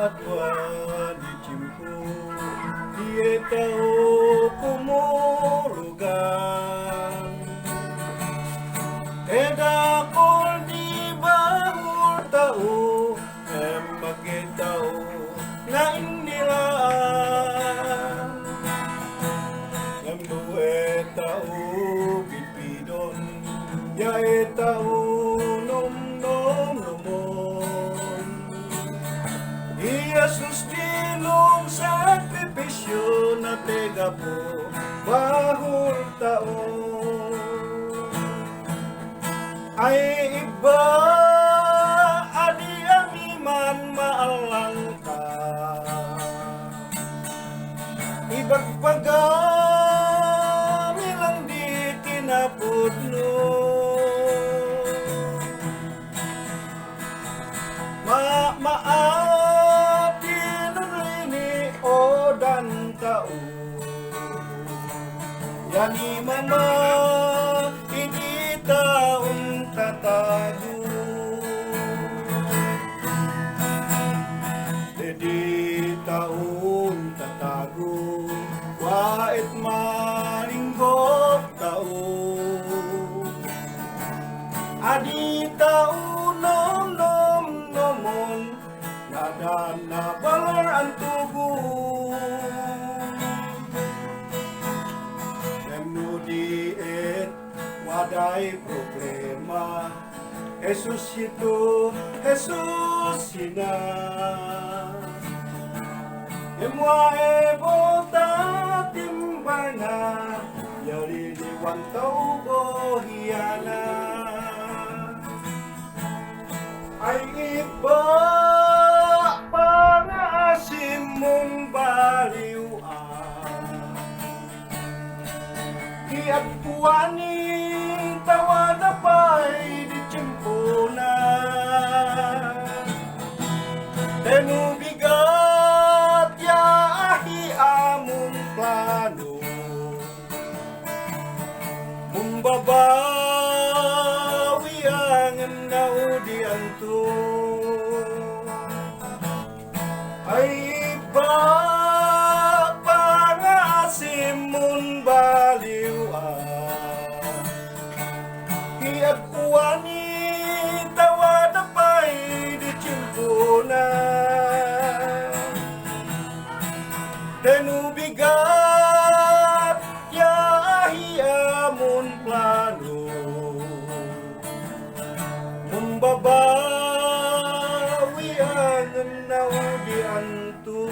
at wani chimpo dietao kumurugan edakol di bahur tao makitao na inilaan ngamdo etao pipidon ya etao nom nom nomon Jesus dilong sakripisyo na tega po bahur tao ay iba adi ang iman maalang ka ibagpagami lang di kinapudno maatin rini o dan tao yani mama hindi taong tatago hindi taong tatago wait maringgok tao adi tao nom nom nomon nadan na balar ang tubo diet waday problema Jesus ito, Jesus sina emwa ebota timbana yari liwan tau hiyana ay iba para simong baliwan at puwani tawa na pa'y di tiyempona tenubigat ya ahi among plano mumbabawi ang naudi anto ay iba para simon at uwani tawa na pa'y di tiyempona tenubigat ya amon plano mumbabawi ang naudi anto